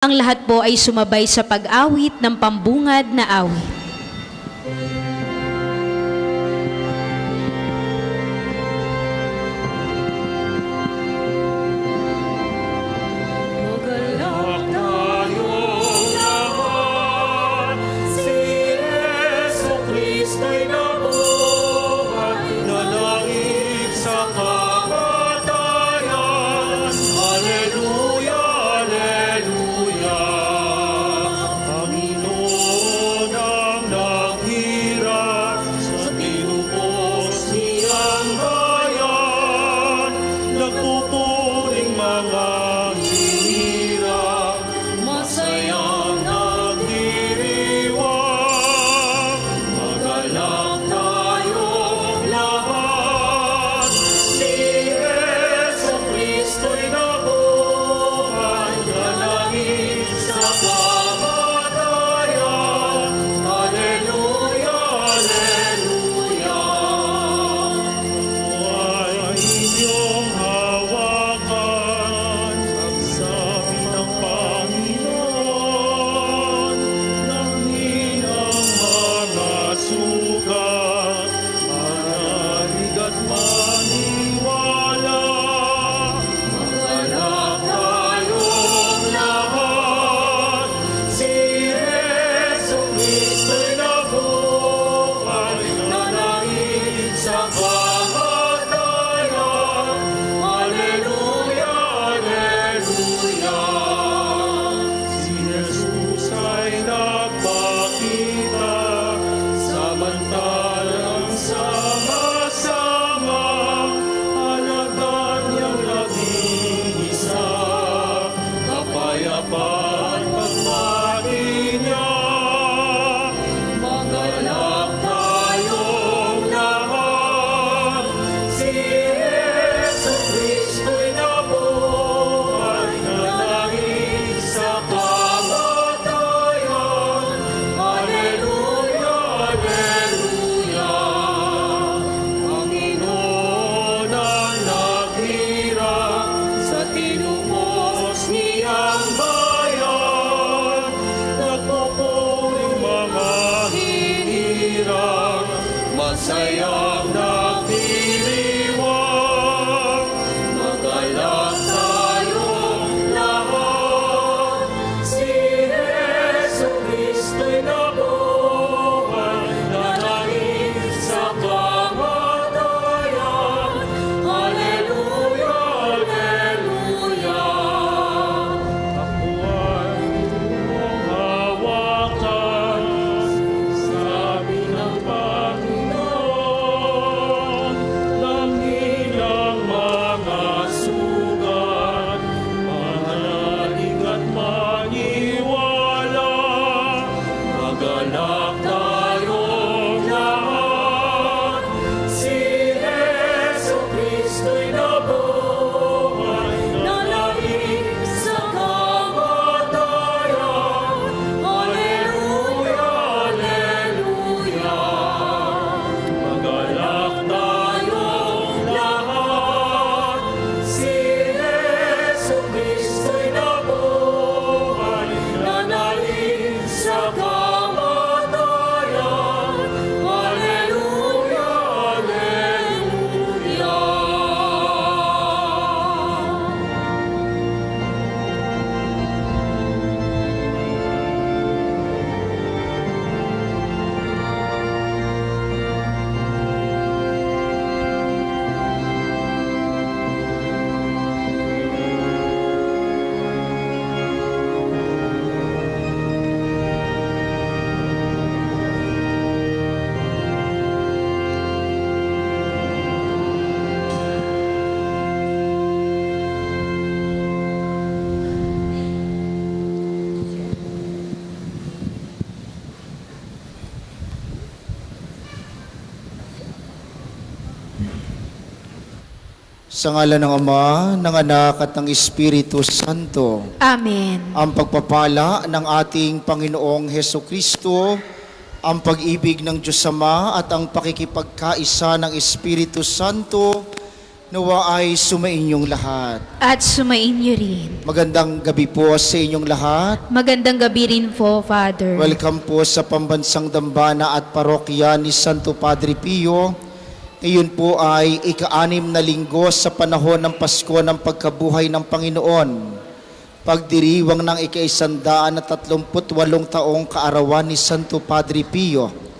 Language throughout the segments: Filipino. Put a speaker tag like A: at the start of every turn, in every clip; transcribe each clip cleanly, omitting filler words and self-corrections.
A: Ang lahat po ay sumabay sa pag-awit ng pambungad na awit.
B: Magalak tayong lahat, si Jesucristo'y nabuhay, nalangit sa kamatayan. Alleluia, alleluia. Panginoon ang naghirap sa tinupos niyang bayan, nagpupuring mga hirap, masayang nagdiriwang. Magalak tayong lahat, si Jesucristo'y nabuhay, nalangit sa kamatayan. Alleluia, alleluia. Ay inyong hawakan ang sabi ng Panginoon, langin ang mga sugat, manalig at maniwala. Magalak tayong lahat, si Jesucristo'y nabuhay, nalangit sa kamatayan. Alleluia, alleluia. Si Jesus ay nagpakita, samantalang sama-sama, halaga niyang nag-iisa, kapayapaan pagpati niya. Magalak tayong lahat, si Jesucristo'y nabuhay, nalangit sa kamatayan. Alleluia, alleluia. Panginoon ang naghirap sa tinupos niyang bayan, nagpupuring mga hinirang, masayang nagdiriwang. Magalak tayong lahat, si Jesucristo'y nabuhay, nalangit sa kamatayan. Alleluia, alleluia. Ako ay iyong hawakan, sabi ng Panginoon, langin ang mga sugat, manalig at maniwala. Magalak tayong lahat, si Jesucristo'y nabuhay, nalangit sa kamatayan. Alleluia, alleluia. Magalak tayong lahat, si Jesucristo'y nabuhay, nalangit sa kamatayan. Alleluia, alleluia.
C: Sa ngalan ng Ama, ng Anak at ng Espiritu Santo,
A: Amen.
C: ang pagpapala ng ating Panginoong Hesukristo, ang pag-ibig ng Diyos Ama at ang pakikipagkaisa ng Espiritu Santo Nawa ay sumainyong lahat.
A: At sumainyo rin.
C: Magandang gabi po sa inyong lahat.
A: Magandang gabi rin po, Father.
C: Welcome po sa Pambansang Dambana at Parokya ni Santo Padre Pio. Ngayon po ay ika-6 na linggo sa panahon ng Pasko ng pagkabuhay ng Panginoon. Pagdiriwang ng ika-138 taong kaarawan ni Santo Padre Pio.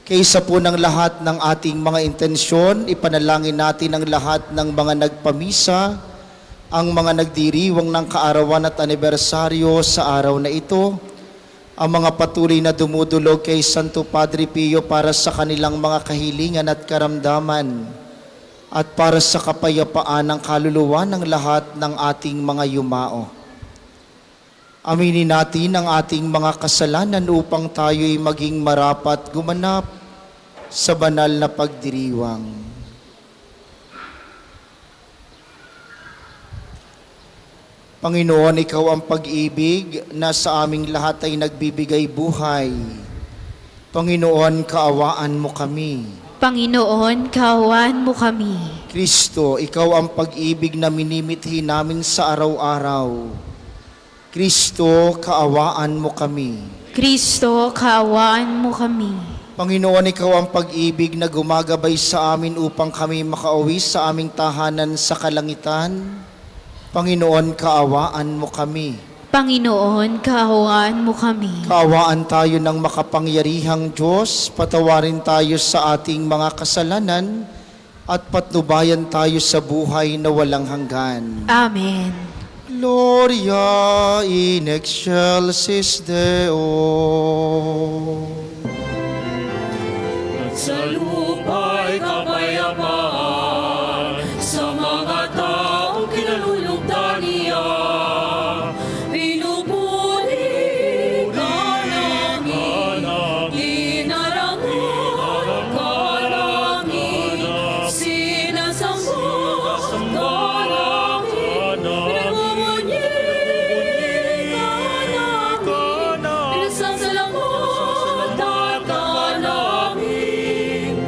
C: Kaysa po ng lahat ng ating mga intensyon, ipanalangin natin ang lahat ng mga nagpamisa, ang mga nagdiriwang ng kaarawan at anibersaryo sa araw na ito, ang mga patuloy na dumudulog kay Santo Padre Pio para sa kanilang mga kahilingan at karamdaman, at para sa kapayapaan ng kaluluwa ng lahat ng ating mga yumao. Aminin natin ang ating mga kasalanan upang tayo'y maging marapat gumanap sa banal na pagdiriwang. Panginoon, Ikaw ang pag-ibig na sa aming lahat ay nagbibigay buhay. Panginoon, kaawaan mo kami.
A: Panginoon, kaawaan mo kami.
C: Kristo, Ikaw ang pag-ibig na minimithi namin sa araw-araw. Kristo, kaawaan mo kami.
A: Kristo, kaawaan mo kami.
C: Panginoon, Ikaw ang pag-ibig na gumagabay sa amin upang kami makauwi sa aming tahanan sa kalangitan. Panginoon, kaawaan mo kami.
A: Panginoon, kaawaan mo kami.
C: Kaawaan tayo ng makapangyarihang Diyos, patawarin tayo sa ating mga kasalanan, at patnubayan tayo sa buhay na walang hanggan.
A: Amen.
C: Gloria in excelsis Deo.
B: At sa lupa'y kapayapaan sa mga taong kinalulugdan niya. Pinupuri ka namin, inarangal ka namin, sinasamba ka namin, pinagmumunyi ka namin, pinasasalamatan ka namin,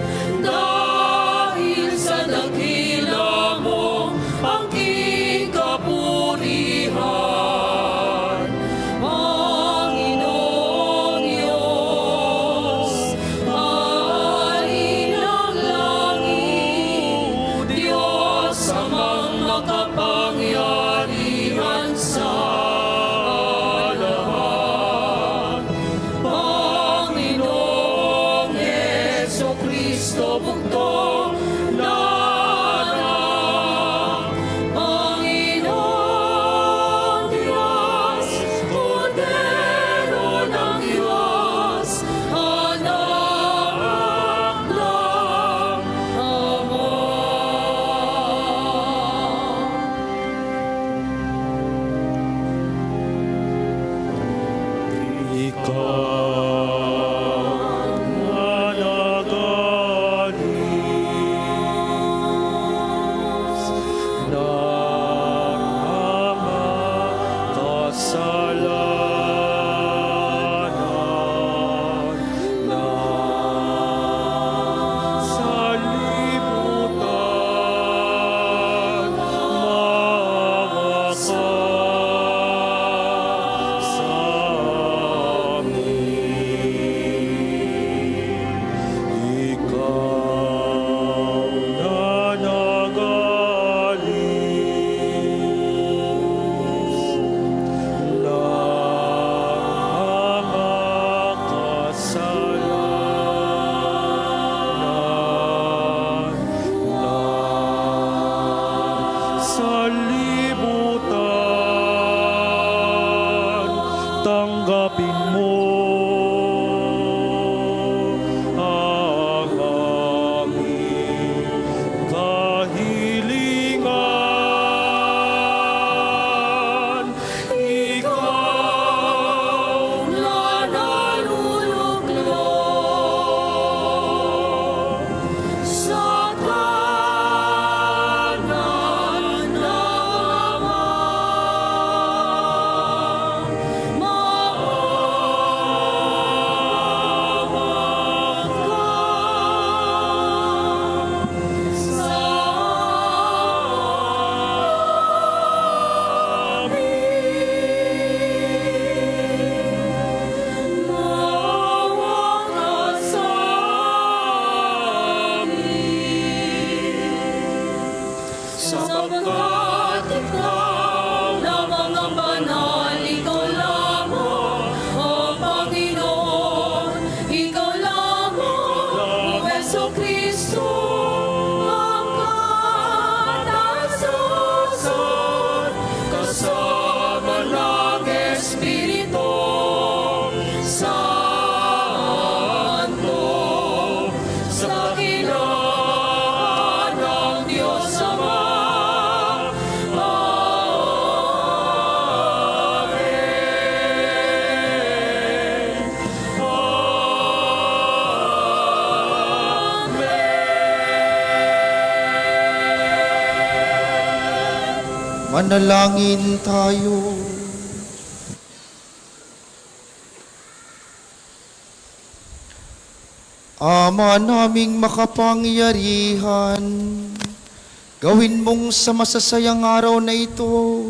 C: Manalangin tayo. Ama naming makapangyarihan, gawin mong sa masasayang araw na ito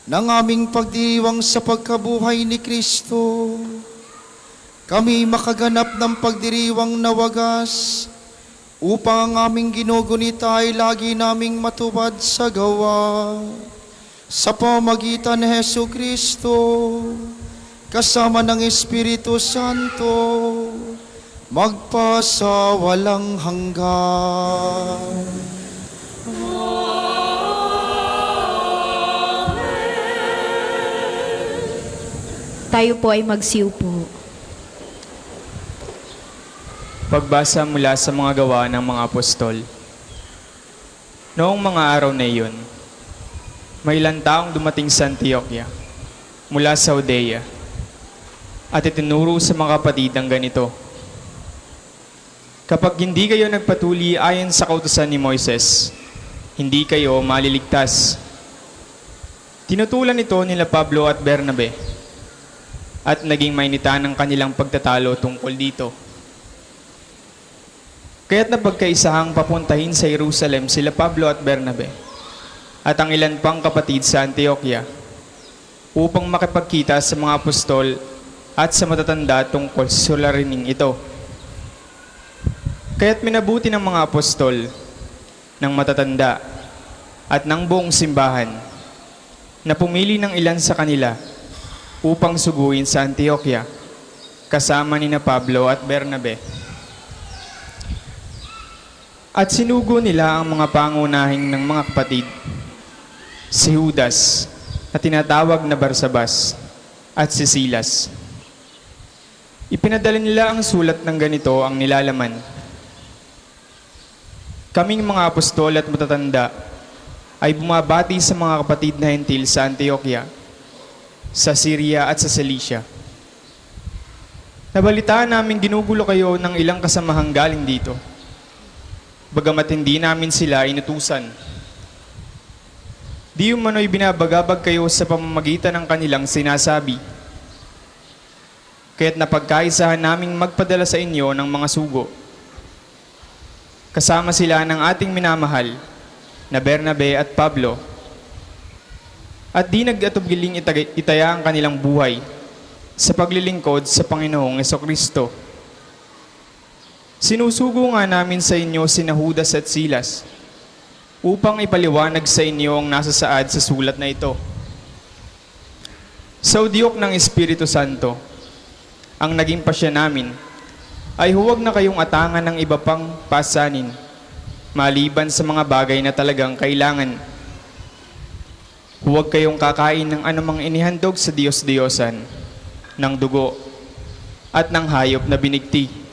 C: ng aming pagdiriwang sa pagkabuhay ni Kristo, kami makaganap ng pagdiriwang na wagas upang ang aming ginugunita ay lagi naming matupad sa gawa. Sa pamagitan ni Hesu Kristo, kasama ng Espiritu Santo, magpasawalang hanggan.
A: Tayo po ay magsiupo.
D: Pagbasa mula sa mga gawa ng mga apostol. Noong mga araw na iyon, may ilang taong dumating sa Antioquia mula sa Judea at itinuro sa mga kapatid ang ganito: kapag hindi kayo nagpatuli ayon sa kautusan ni Moises, hindi kayo maliligtas. Tinutulan ito nila Pablo at Bernabe at naging mainitan ang kanilang pagtatalo tungkol dito. Kaya't napagkaisahang papuntahin sa Jerusalem sila Pablo at Bernabe at ang ilan pang kapatid sa Antioquia upang makipagkita sa mga apostol at sa matatanda tungkol sa suliraning ito. Kaya't minabuti ng mga apostol, ng matatanda at ng buong simbahan na pumili ng ilan sa kanila upang suguin sa Antioquia kasama ni na Pablo at Bernabe. At sinugo nila ang mga pangunahing ng mga kapatid, si Judas na tinatawag na Barsabas at si Silas. Ipinadala nila ang sulat ng ganito ang nilalaman: kaming mga apostol at matatanda ay bumabati sa mga kapatid na hentil sa Antioquia, sa Syria at sa Cilicia. Nabalitaan namin ginugulo kayo ng ilang kasamahang galing dito, bagamat hindi namin sila inutusan. Di umano'y binabagabag kayo sa pamamagitan ng kanilang sinasabi. Kaya't napagkaisahan naming magpadala sa inyo ng mga sugo. Kasama sila ng ating minamahal na Bernabe at Pablo. At di nag-atubiling itaya ang kanilang buhay sa paglilingkod sa Panginoong Jesucristo. Sinusugo nga namin sa inyo sina Judas at Silas upang ipaliwanag sa inyo ang nasa saad sa sulat na ito. Sa udyok ng Espiritu Santo, ang naging pasya namin ay huwag na kayong atangan ng iba pang pasanin maliban sa mga bagay na talagang kailangan. Huwag kayong kakain ng anumang inihandog sa Diyos-Diyosan, ng dugo at ng hayop na binigti.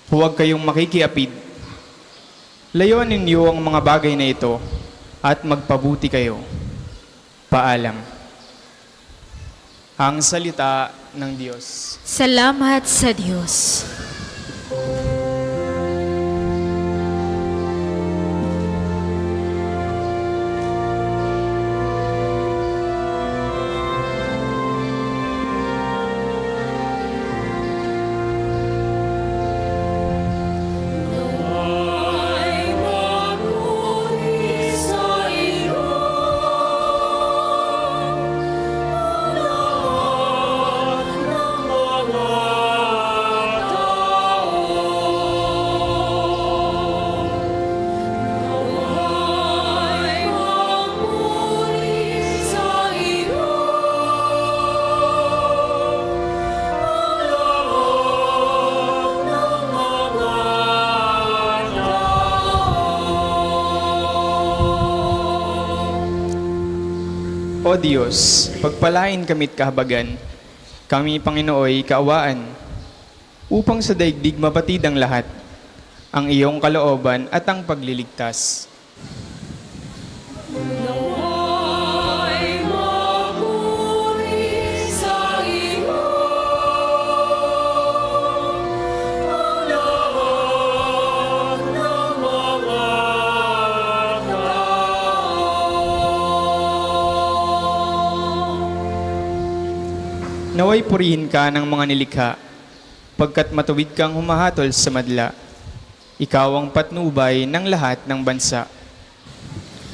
D: Huwag kayong makikiapid. Layuan ninyo ang mga bagay na ito at magpabuti kayo. Paalam. Ang salita ng Diyos.
A: Salamat sa Diyos.
B: Ay mabuti sa iyo, lahat ng mga tao. Ay mabuti sa iyo, lahat ng mga
D: O Diyos, pagpalain kami't kahabagan, kami Panginooy kaawaan, upang sa daigdig mabatid ang lahat, ang iyong kalooban at ang pagliligtas.
B: Ay mabuti sa iyo, lahat ng mga tao.
D: Naway purihin ka ng mga nilikha, pagkat matuwid kang humahatol sa madla. Ikaw ang patnubay ng lahat ng bansa.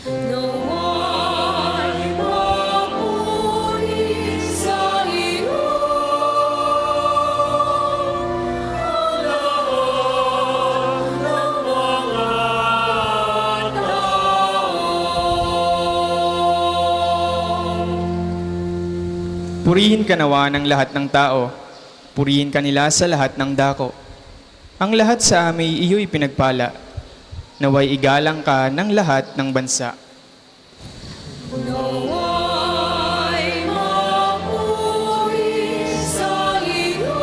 B: Naway mapuri sa iyo ang lahat ng mga tao.
D: Purihin ka nawa ng lahat ng tao, purihin ka nila sa lahat ng dako. Ang lahat sa amay iyo'y pinagpala, naway igalang ka ng lahat ng bansa.
B: Naway mapuri sa iyo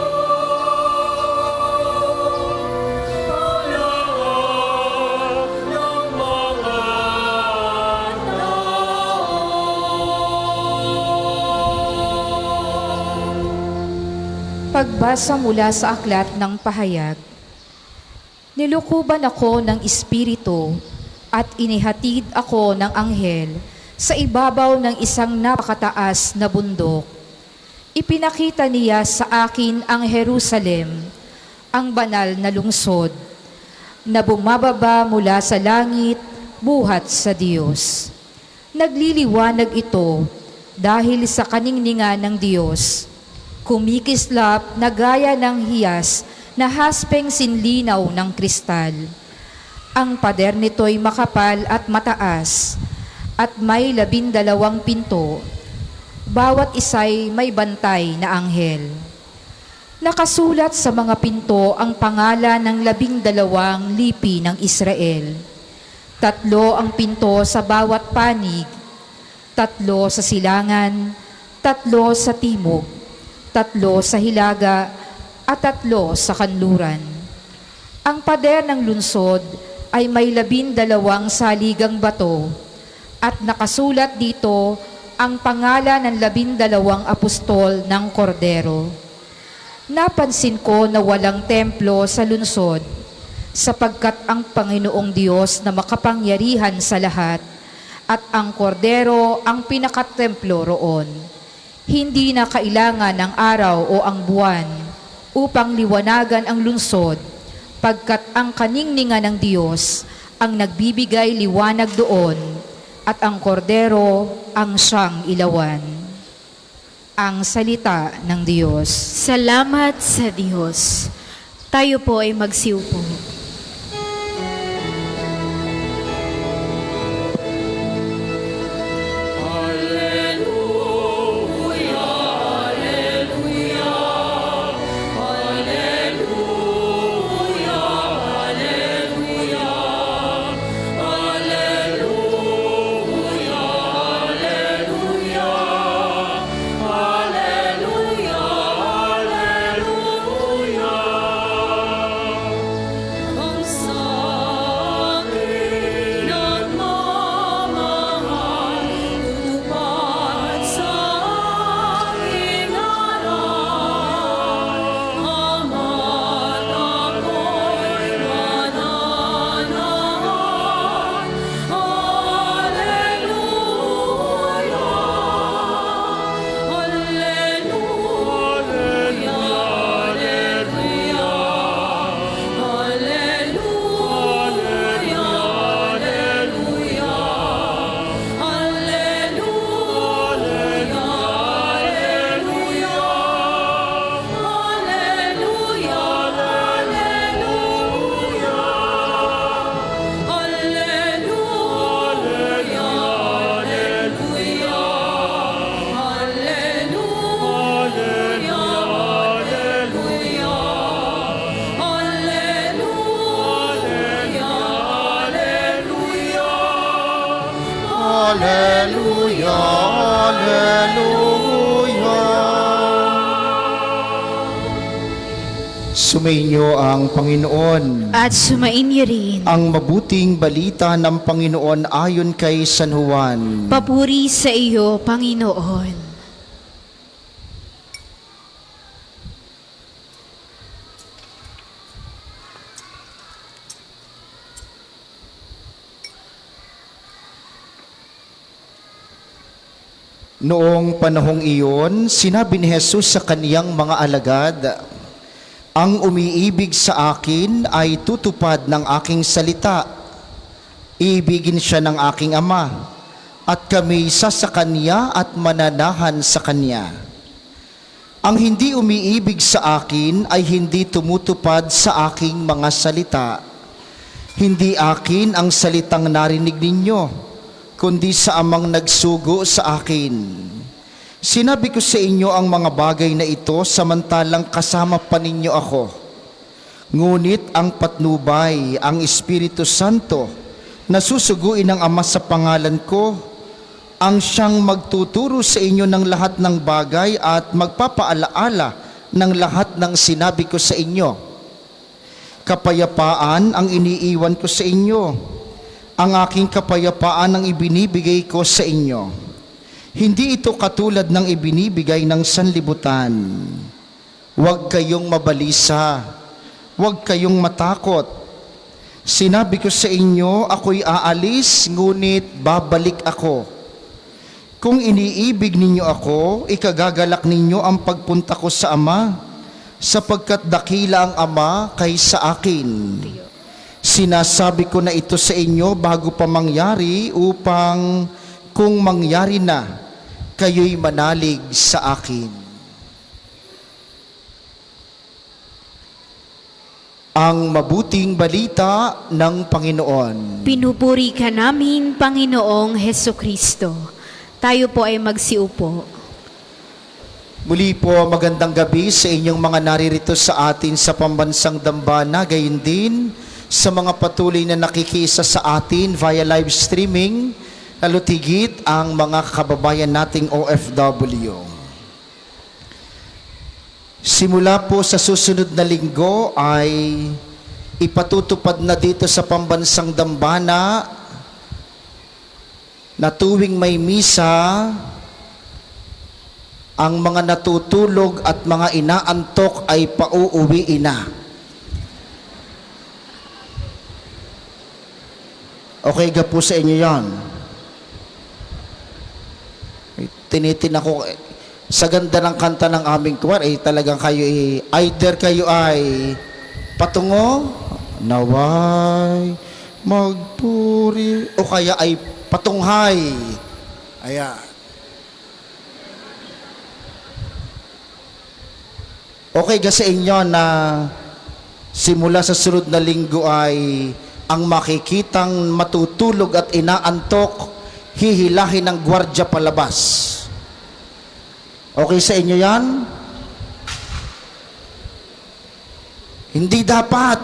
B: ang lahat ng mga tao.
E: Pagbasa mula sa aklat ng pahayag, nilukuban ako ng Espiritu at inihatid ako ng anghel sa ibabaw ng isang napakataas na bundok. Ipinakita niya sa akin ang Jerusalem, ang banal na lungsod, na bumababa mula sa langit buhat sa Diyos. Nagliliwanag ito dahil sa kaningningan ng Diyos. Kumikislap na gaya ng hiyas na haspeng sinlinaw ng kristal. Ang pader nito'y makapal at mataas, at may 12 pinto. Bawat isa'y may bantay na anghel. Nakasulat sa mga pinto ang pangalan ng 12 lipi ng Israel. 3 ang pinto sa bawat panig, 3 sa silangan, 3 sa timog, 3 sa hilaga, at 3 sa kanluran. Ang pader ng lunsod ay may 12 saligang bato, at nakasulat dito ang pangalan ng 12 apostol ng Kordero. Napansin ko na walang templo sa lunsod, sapagkat ang Panginoong Diyos na makapangyarihan sa lahat at ang Kordero ang pinakatemplo roon. Hindi na kailangan ng araw o ang buwan upang liwanagan ang lungsod, pagkat ang kaningningan ng Diyos ang nagbibigay liwanag doon, at ang Kordero ang siyang ilawan. Ang salita ng Diyos.
A: Salamat sa Diyos. Tayo po ay magsiupo.
C: Alleluia, Alleluia. Sumainyo ang Panginoon.
A: At sumainyo rin.
C: Ang mabuting balita ng Panginoon ayon kay San Juan.
A: Papuri sa iyo, Panginoon.
C: Noong panahong iyon, sinabi ni Jesus sa kaniyang mga alagad, "Ang umiibig sa akin ay tutupad ng aking salita. Iibigin siya ng aking Ama, at kami isa sa Kanya at mananahan sa Kanya. Ang hindi umiibig sa akin ay hindi tumutupad sa aking mga salita. Hindi akin ang salitang narinig ninyo, kundi sa Amang nagsugo sa akin. Sinabi ko sa inyo ang mga bagay na ito samantalang kasama pa ninyo ako. Ngunit ang patnubay, ang Espiritu Santo, na susuguin ng Ama sa pangalan ko, ang siyang magtuturo sa inyo ng lahat ng bagay at magpapaalaala ng lahat ng sinabi ko sa inyo. Kapayapaan ang iniiwan ko sa inyo. Ang aking kapayapaan ang ibinibigay ko sa inyo. Hindi ito katulad ng ibinibigay ng sanlibutan. Huwag kayong mabalisa. Huwag kayong matakot. Sinabi ko sa inyo, ako'y aalis, ngunit babalik ako. Kung iniibig ninyo ako, ikagagalak ninyo ang pagpunta ko sa Ama, sapagkat dakila ang Ama kaysa akin. Sinasabi ko na ito sa inyo bago pa mangyari upang kung mangyari na, kayo'y manalig sa akin." Ang mabuting balita ng Panginoon.
A: Pinupuri ka namin, Panginoong Hesukristo. Tayo po ay magsiupo.
C: Muli po, magandang gabi sa inyong mga naririto sa atin sa pambansang dambana, gayon din sa mga patuloy na nakikisa sa atin via live streaming, lalo tigit ang mga kababayan nating OFW. Simula po sa susunod na linggo ay ipatutupad na dito sa pambansang dambana na tuwing may misa, ang mga natutulog at mga inaantok ay pauuwiin na. Okay ga po sa inyo yan? Tinitin ako, sa ganda ng kanta ng aming kuwar, talagang kayo, either kayo ay patungo, naway, magpuri, o kaya ay patunghay. Ayan. Okay ga sa inyo na simula sa sunod na linggo ay ang makikitang matutulog at inaantok, hihilahin ng gwardya palabas. Okay sa inyo yan? Hindi dapat.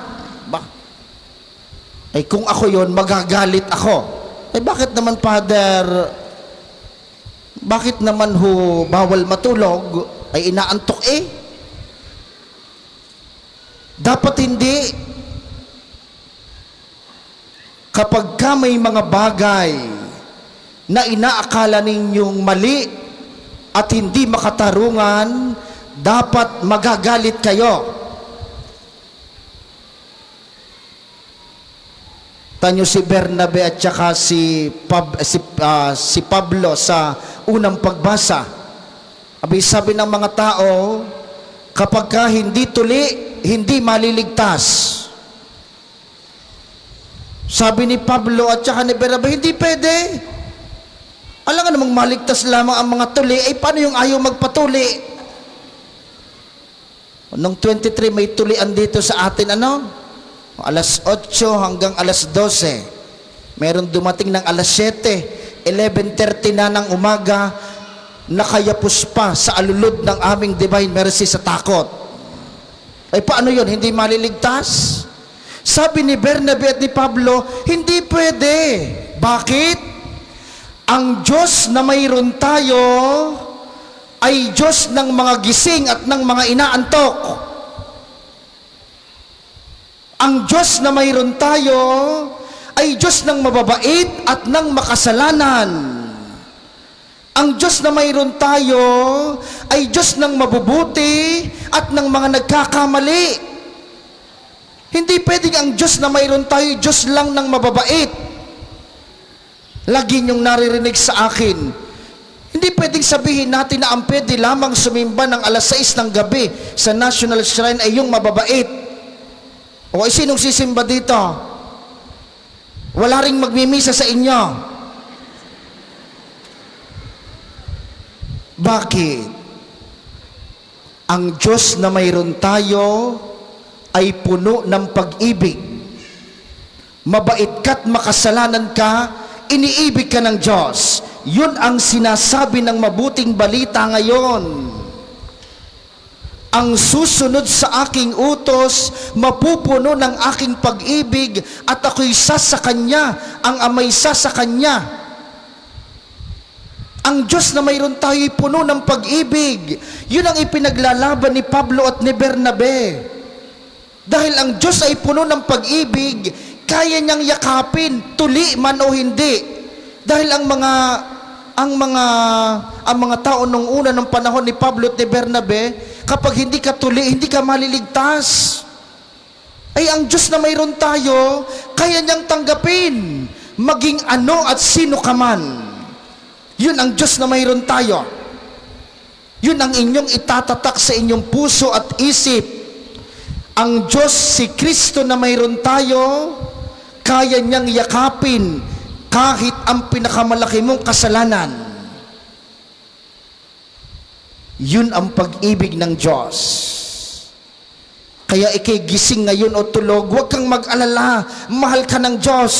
C: Kung ako yon, magagalit ako. Bakit naman, Father, bakit naman ho bawal matulog? Ay inaantok Dapat hindi. Kapag ka may mga bagay na inaakala ninyong mali at hindi makatarungan, dapat magagalit kayo. Tanyo si Bernabe at saka si Pablo sa unang pagbasa. Sabi ng mga tao, kapag ka hindi tuli, hindi maliligtas. Sabi ni Pablo at saka ni Bernabe, hindi pwede. Alam nga namang maligtas lamang ang mga tuli, paano yung ayaw magpatuli? Noong 23, may tulian dito sa atin, alas 8 hanggang alas 12. Meron dumating ng alas 7, 11:30 na ng umaga, nakayapos pa sa alulod ng aming Divine Mercy sa takot. Paano yun? Hindi maliligtas? Sabi ni Bernabe at ni Pablo, hindi pwede. Bakit? Ang Diyos na mayroon tayo ay Diyos ng mga gising at ng mga inaantok. Ang Diyos na mayroon tayo ay Diyos ng mababait at ng makasalanan. Ang Diyos na mayroon tayo ay Diyos ng mabubuti at ng mga nagkakamali. Hindi pwedeng ang Diyos na mayroon tayo, Diyos lang ng mababait. Lagi niyong naririnig sa akin, Hindi pwedeng sabihin natin na ang pwede lamang sumimba ng alas 6 ng gabi sa National Shrine ay yung mababait. O ay sinong sisimba dito? Wala ring magmimisa sa inyo. Bakit? Ang Diyos na mayroon tayo ay puno ng pag-ibig. Mabait ka't makasalanan ka, iniibig ka ng Diyos. Yun ang sinasabi ng mabuting balita ngayon. Ang susunod sa aking utos, mapupuno ng aking pag-ibig at ako'y isa sa Kanya, ang Ama'y isa sa Kanya. Ang Diyos na mayroon tayo'y puno ng pag-ibig. Yun ang ipinaglalaban ni Pablo at ni Bernabe. Dahil ang Diyos ay puno ng pag-ibig, kaya niyang yakapin, tuli man o hindi. Dahil ang mga tao nung una ng panahon ni Pablo at ni Bernabe, kapag hindi ka tuli, hindi ka maliligtas. Ay ang Diyos na mayroon tayo, kaya niyang tanggapin, maging ano at sino ka man. Yun ang Diyos na mayroon tayo. Yun ang inyong itatatak sa inyong puso at isip. Ang Diyos, si Kristo na mayroon tayo, kaya niyang yakapin kahit ang pinakamalaki mong kasalanan. Yun ang pag-ibig ng Diyos. Kaya ikay gising ngayon o tulog, huwag kang mag-alala, mahal ka ng Diyos.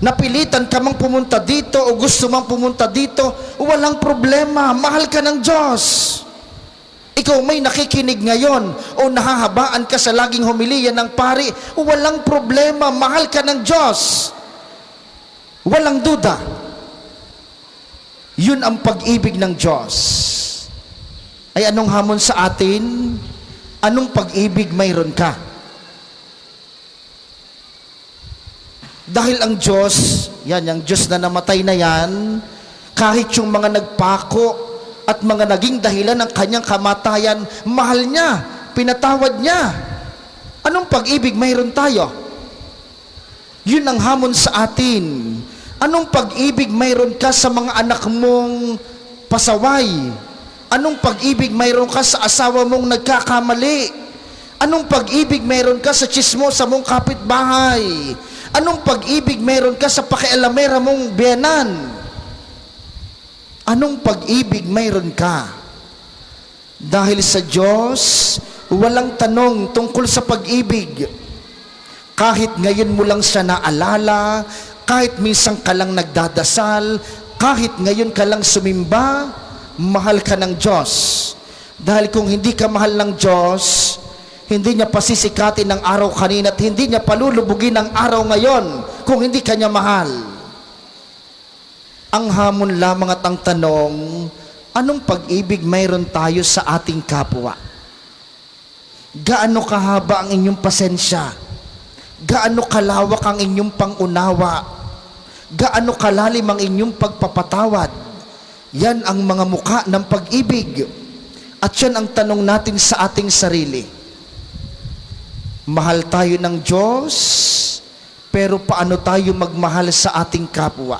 C: Napilitan ka mang pumunta dito o gusto mang pumunta dito, walang problema, mahal ka ng Diyos. Ikaw may nakikinig ngayon o nahahabaan ka sa laging homilya ng pari, walang problema, mahal ka ng Diyos. Walang duda. Yun ang pag-ibig ng Diyos. Ay anong hamon sa atin? Anong pag-ibig mayroon ka? Dahil ang Diyos, yan, yung Diyos na namatay na yan, kahit yung mga nagpako at mga naging dahilan ng kanyang kamatayan, mahal niya, pinatawad niya. Anong pag-ibig mayroon tayo? Yun ang hamon sa atin. Anong pag-ibig mayroon ka sa mga anak mong pasaway? Anong pag-ibig mayroon ka sa asawa mong nagkakamali? Anong pag-ibig mayroon ka sa tsismosa mong kapitbahay? Anong pag-ibig mayroon ka sa pakialamera mong biyanan? Anong pag-ibig mayroon ka? Dahil sa Diyos, walang tanong tungkol sa pag-ibig. Kahit ngayon mo lang siya naalala, kahit minsan ka lang nagdadasal, kahit ngayon ka lang sumimba, mahal ka ng Diyos. Dahil kung hindi ka mahal ng Diyos, hindi niya pasisikatin ng araw kanina at hindi niya palulubugin ng araw ngayon kung hindi ka niya mahal. Ang hamon lamang at ang tanong, anong pag-ibig mayroon tayo sa ating kapwa? Gaano kahaba ang inyong pasensya? Gaano kalawak ang inyong pangunawa? Gaano kalalim ang inyong pagpapatawad? Yan ang mga muka ng pag-ibig. At yan ang tanong natin sa ating sarili. Mahal tayo ng Diyos, pero paano tayo magmahal sa ating kapwa?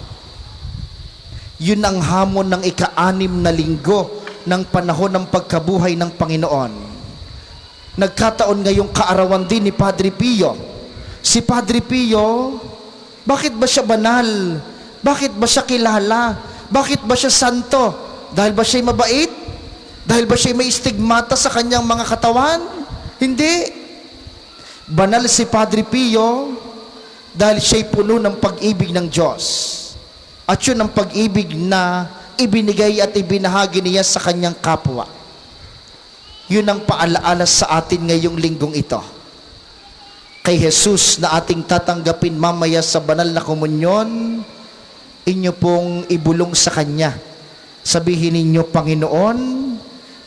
C: Yun ang hamon ng ika-6 na linggo ng panahon ng pagkabuhay ng Panginoon. Nagkataon ngayong kaarawan din ni Padre Pio. Si Padre Pio, bakit ba siya banal? Bakit ba siya kilala? Bakit ba siya santo? Dahil ba siya mabait? Dahil ba siya may stigmata sa kanyang mga katawan? Hindi. Banal si Padre Pio dahil siya'y puno ng pag-ibig ng Diyos. At yun ang pag-ibig na ibinigay at ibinahagi niya sa kanyang kapwa. Yun ang paalaala sa atin ngayong linggong ito. Kay Jesus na ating tatanggapin mamaya sa banal na komunyon, inyo pong ibulong sa Kanya. Sabihin ninyo, Panginoon,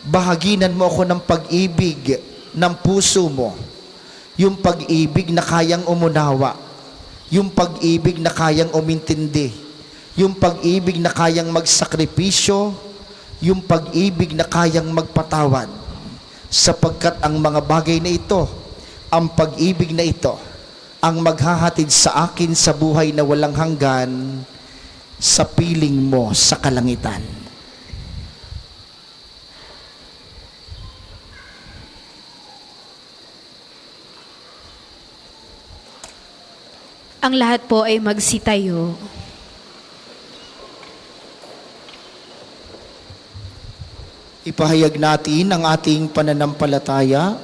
C: bahaginan mo ako ng pag-ibig ng puso mo. Yung pag-ibig na kayang umunawa. Yung pag-ibig na kayang umintindi. Yung pag-ibig na kayang magsakripisyo. Yung pag-ibig na kayang magpatawad. Sapagkat ang mga bagay na ito, ang pag-ibig na ito, ang maghahatid sa akin sa buhay na walang hanggan, sa piling mo sa kalangitan.
A: Ang lahat po ay magsitayo.
C: Ipahayag natin ang ating pananampalataya.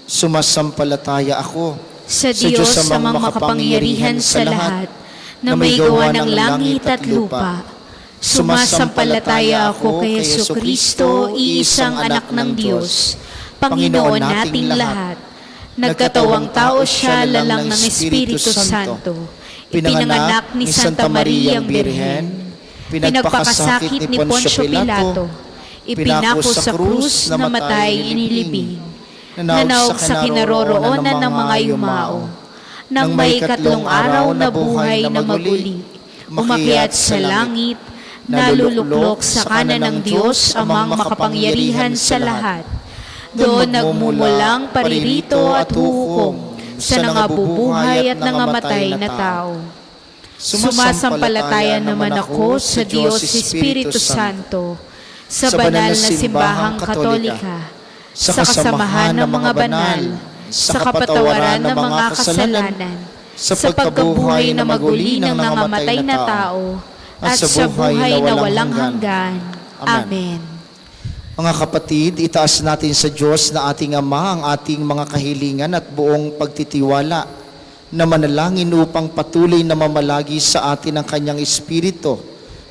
C: Sumasampalataya ako
A: Sa Diyos amang makapangyarihan sa lahat, na may gawa ng langit at lupa. Sumasampalataya ako kay Jesucristo, iisang anak ng Diyos, Panginoon nating lahat. Nagkatawang tao siya lalang ng Espiritu Santo. Ipinanganak ni Santa Mariang Birhen. Pinagpakasakit ni Poncio Pilato. Ipinako sa krus, namatay, inilibing. Nanaog sa kinaroroonan ng mga yumao. Nang may ikatlong araw na buhay na maguli, umakyat sa langit, naluluklok sa kanan ng Diyos amang makapangyarihan sa lahat. Doon nagmumulang paririto at huhukom sa nangabubuhay at nangamatay na tao. Sumasampalataya naman ako sa Diyos Espiritu Santo, sa banal na simbahang katolika, sa kasamahan ng mga banal, sa kapatawaran ng mga kasalanan, sa pagkabuhay na maguli ng nangamatay na tao, at sa buhay na walang hanggan. Amen.
C: Mga kapatid, itaas natin sa Diyos na ating Ama ang ating mga kahilingan at buong pagtitiwala na manalangin upang patuloy na mamalagi sa atin ang Kanyang Espiritu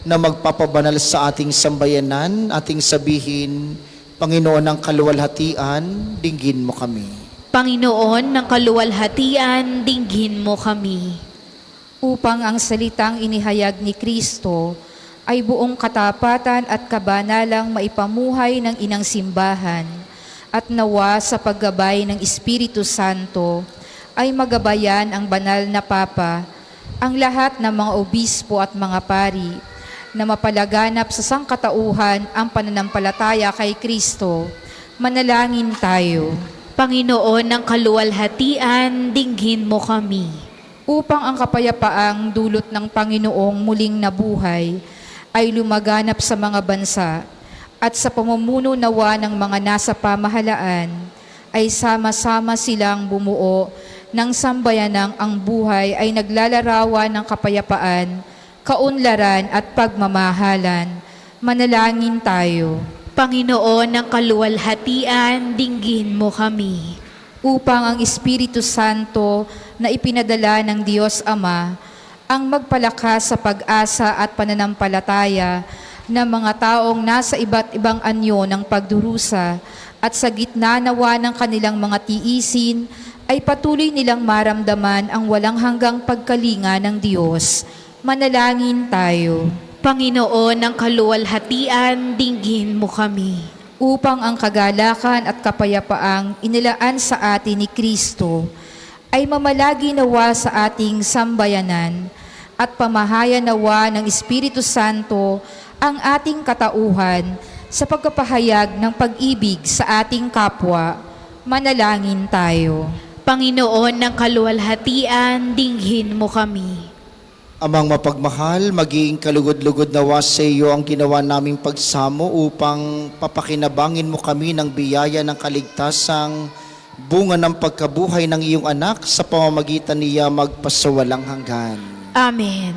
C: na magpapabanal sa ating sambayanan, ating sabihin, Panginoon ng kaluwalhatian, dinggin mo kami.
A: Panginoon ng kaluwalhatian, dinggin mo kami.
E: Upang ang salitang inihayag ni Kristo ay buong katapatan at kabanalang maipamuhay ng inang simbahan at nawa sa paggabay ng Espiritu Santo ay magabayan ang banal na Papa, ang lahat ng mga obispo at mga pari na mapalaganap sa sangkatauhan ang pananampalataya kay Kristo. Manalangin tayo.
A: Panginoon ng kaluwalhatian, dinggin mo kami.
E: Upang ang kapayapaang dulot ng Panginoong muling nabuhay ay lumaganap sa mga bansa at sa pamumuno nawa ng mga nasa pamahalaan ay sama-sama silang bumuo ng sambayanang ang buhay ay naglalarawan ng kapayapaan, kaunlaran at pagmamahalan. Manalangin tayo.
A: Panginoon ng kaluwalhatian, dinggin mo kami.
E: Upang ang Espiritu Santo na ipinadala ng Diyos Ama ang magpalakas sa pag-asa at pananampalataya ng mga taong nasa iba't ibang anyo ng pagdurusa at sa gitna nawa ng kanilang mga tiisin ay patuloy nilang maramdaman ang walang hanggang pagkalinga ng Diyos. Manalangin tayo.
A: Panginoon ng kaluwalhatian, dinggin mo kami.
E: Upang ang kagalakan at kapayapaang inilaan sa atin ni Kristo ay mamalagi nawa sa ating sambayanan at pamahayan nawa ng Espiritu Santo ang ating katauhan sa pagkapahayag ng pag-ibig sa ating kapwa. Manalangin tayo.
A: Panginoon ng kaluwalhatian, dinggin mo kami.
C: Amang mapagmahal, maging kalugod-lugod nawa sa iyo ang ginawa naming pagsamo upang papakinabangin mo kami ng biyaya ng kaligtasang bunga ng pagkabuhay ng iyong anak sa pamamagitan niya magpasawalang hanggan.
A: Amen.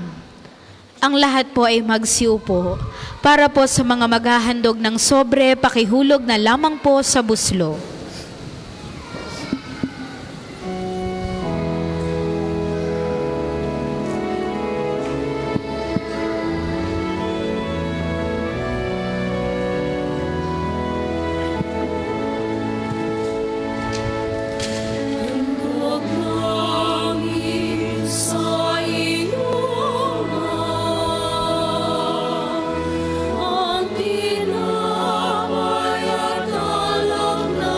A: Ang lahat po ay magsiupo para po sa mga maghahandog ng sobre, pakihulog na lamang po sa buslo.
B: Ang tinapay at alak na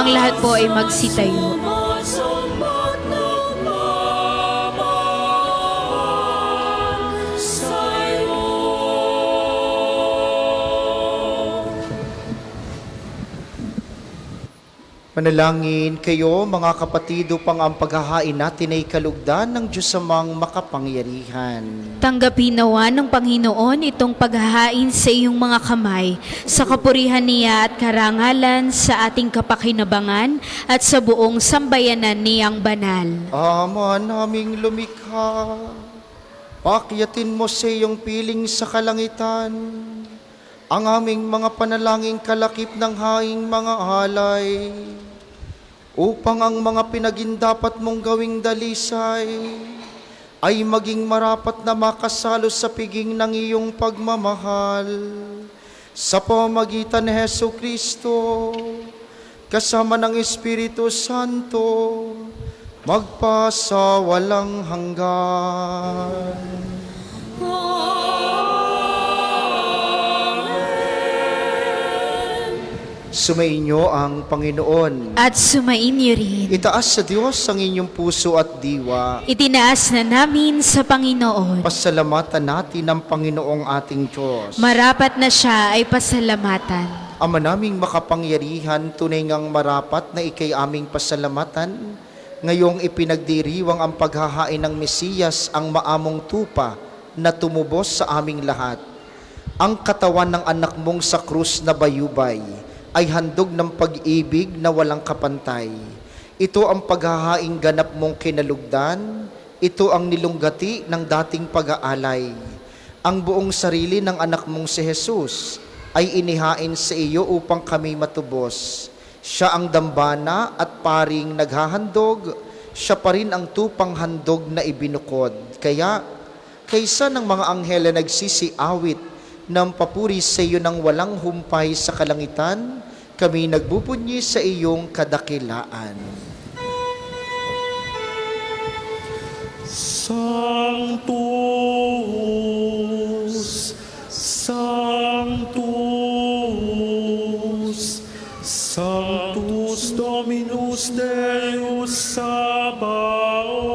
A: Ang lahat po ay magsitayo.
B: Sumasamba ng pamamahal sa'yo.
C: Manalangin kayo, mga kapatid, upang ang paghahain natin ay kalugdan ng Diyos amang makapangyarihan.
A: Tanggapin nawa ng Panginoon itong paghahain sa iyong mga kamay, sa kapurihan niya at karangalan, sa ating kapakinabangan at sa buong sambayanan niyang banal.
C: Ama naming lumikha, pakyatin mo sa iyong piling sa kalangitan, ang aming mga panalangin kalakip ng haing mga alay, upang ang mga pinagindapat mong gawing dalisay ay maging marapat na makasalo sa piging ng iyong pagmamahal. Sa pamamagitan ni Hesu Kristo, kasama ng Espiritu Santo, magpasa walang hanggan. Sumainyo ang Panginoon.
A: At sumainyo rin.
C: Itaas sa Diyos ang inyong puso at diwa.
A: Itinaas na namin sa Panginoon.
C: Pasalamatan natin ang Panginoong ating Diyos.
A: Marapat na siya ay pasalamatan.
C: Ama naming makapangyarihan, tunay ngang marapat na ikay aming pasalamatan. Ngayong ipinagdiriwang ang paghahain ng Mesiyas, ang maamong tupa na tumubos sa aming lahat. Ang katawan ng anak mong sa krus na bayubay ay handog ng pag-ibig na walang kapantay. Ito ang paghahaing ganap mong kinalugdan, ito ang nilunggati ng dating pag-aalay. Ang buong sarili ng anak mong si Jesus ay inihain sa iyo upang kami matubos. Siya ang dambana at paring naghahandog, siya pa rin ang tupang handog na ibinukod. Kaya, kaysa ng mga anghel na nagsisiawit ng papuri sa iyo ng walang humpay sa kalangitan, kami nagbubunyi sa iyong kadakilaan.
B: Sanctus, Sanctus, Sanctus Dominus Deus Sabaoth.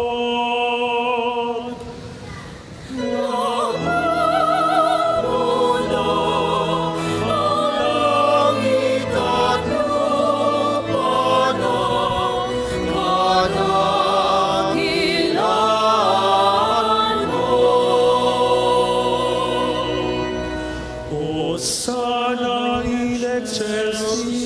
B: Hosanna in excelsis,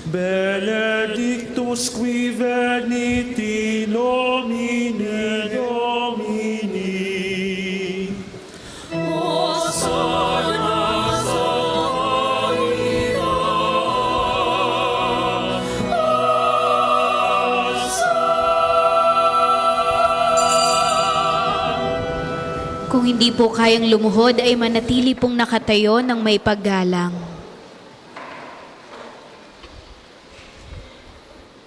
B: benedictus qui venit in nomine Domini. Hosanna sa
A: Kung hindi po kayang lumuhod, ay manatili pong nakatayo ng may paggalang.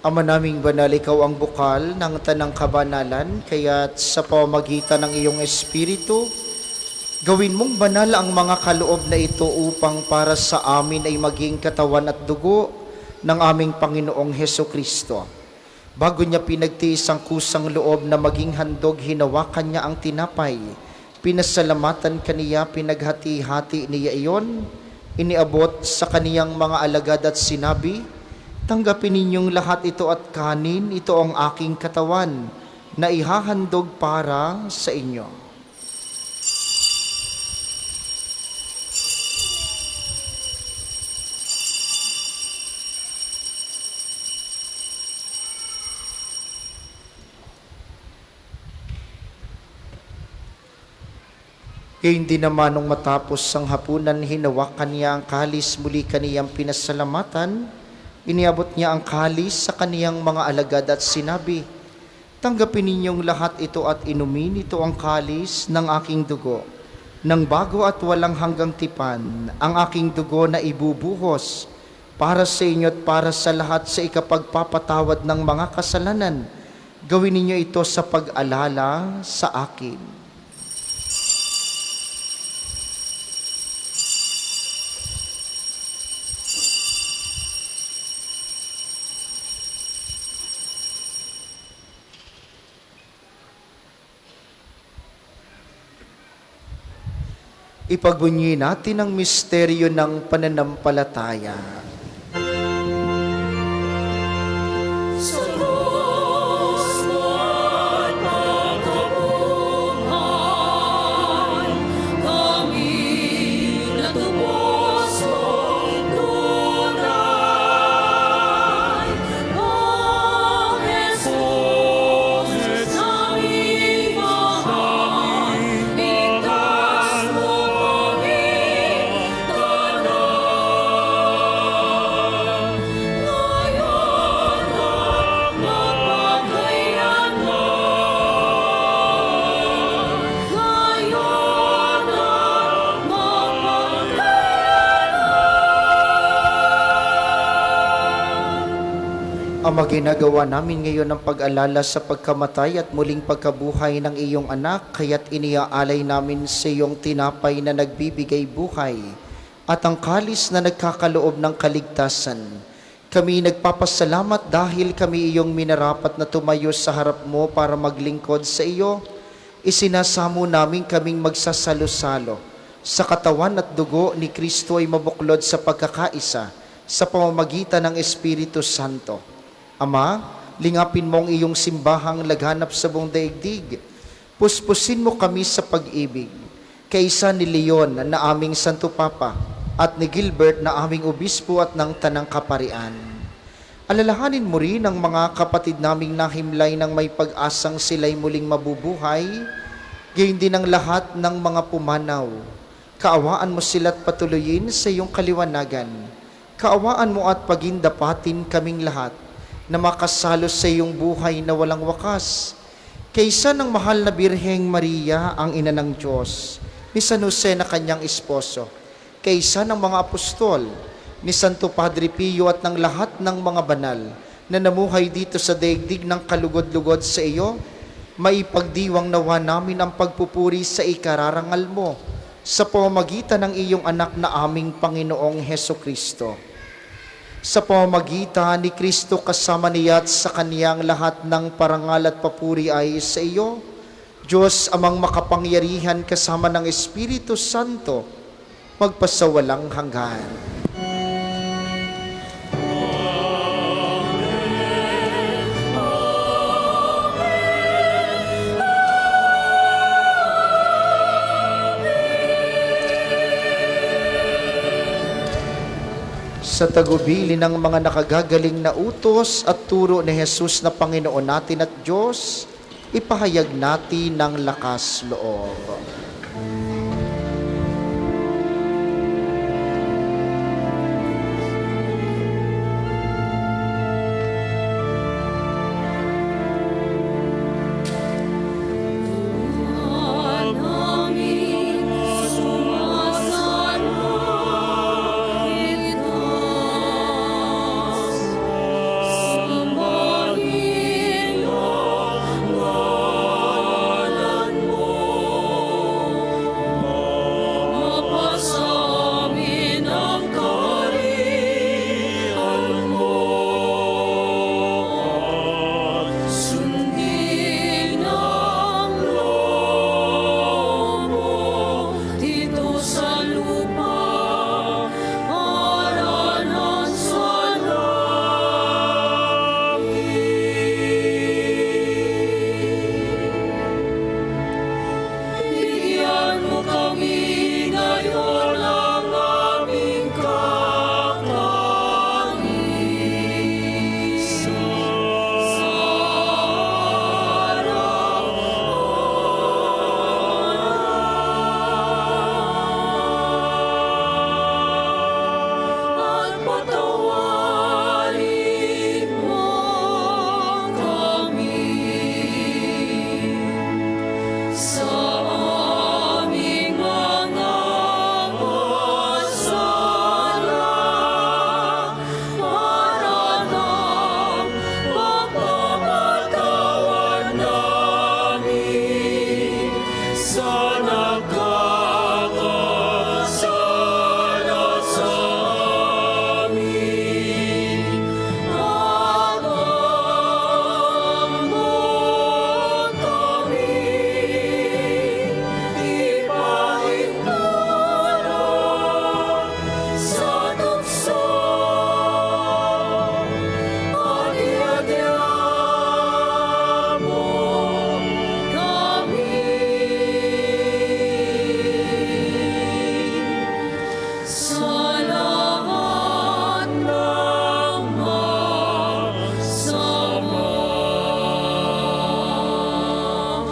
C: Ama naming banal, ikaw ang bukal ng tanang kabanalan, kaya't sa pamamagitan ng iyong Espiritu, gawin mong banal ang mga kaloob na ito upang para sa amin ay maging katawan at dugo ng aming Panginoong Heso Kristo. Bago niya pinagtiis ang kusang loob na maging handog, hinawakan niya ang tinapay. Pinasalamatan kaniya, pinaghati-hati niya iyon, iniabot sa kaniyang mga alagad at sinabi, tanggapin ninyong lahat ito at kanin, ito ang aking katawan na ihahandog para sa inyo. Gayon din naman nung matapos ang hapunan, hinawakan niya ang kalis, muli kaniyang pinasalamatan, iniabot niya ang kalis sa kaniyang mga alagad at sinabi, tanggapin ninyong lahat ito at inumin, ito ang kalis ng aking dugo, ng bago at walang hanggang tipan, ang aking dugo na ibubuhos para sa inyo at para sa lahat sa ikapagpapatawad ng mga kasalanan. Gawin ninyo ito sa pag-alala sa akin. Ipagbunyi natin ang misteryo ng pananampalataya.
B: Sa Diyos at pagkabuhay, kami natubos mong tunay. O Jesus, aming mahal, ligtas mo kami tanan. Ngayon at magpakailanman. Ngayon at magpakailanman.
C: Ama, ginagawa namin ngayon ang pag-alala sa pagkamatay at muling pagkabuhay ng iyong anak, kaya't iniaalay namin sa iyong tinapay na nagbibigay buhay at ang kalis na nagkakaloob ng kaligtasan. Kami nagpapasalamat dahil kami iyong minarapat na tumayo sa harap mo para maglingkod sa iyo. Isinasamo namin kaming magsasalo-salo sa katawan at dugo ni Kristo ay mabuklod sa pagkakaisa sa pamamagitan ng Espiritu Santo. Ama, lingapin mo ang iyong simbahang laghanap sa buong daigdig. Puspusin mo kami sa pag-ibig. Kaisa ni Leon na aming Santo Papa at ni Gilbert na aming obispo at ng Tanang Kaparian. Alalahanin mo rin ang mga kapatid naming nahimlay ng may pag-asang sila'y muling mabubuhay, gayon din ang lahat ng mga pumanaw. Kaawaan mo sila't patuloyin sa iyong kaliwanagan. Kaawaan mo at pagindapatin kaming lahat na makasalo sa iyong buhay na walang wakas. Kaysa ng mahal na Birheng Maria, ang ina ng Diyos, ni San Jose na kanyang esposo, kaysa ng mga apostol, ni Santo Padre Pio at ng lahat ng mga banal na namuhay dito sa daigdig ng kalugod-lugod sa iyo, maipagdiwang nawa namin ang pagpupuri sa ikararangal mo sa pamamagitan ng iyong anak na aming Panginoong Heso Kristo. Sa pamamagitan ni Kristo kasama niya at sa kaniyang lahat ng parangal at papuri ay sa iyo, Diyos amang makapangyarihan kasama ng Espiritu Santo, magpasawalang hanggan. Sa tagubili ng mga nakagagaling na utos at turo ni Jesus na Panginoon natin at Diyos, ipahayag natin ng lakas loob.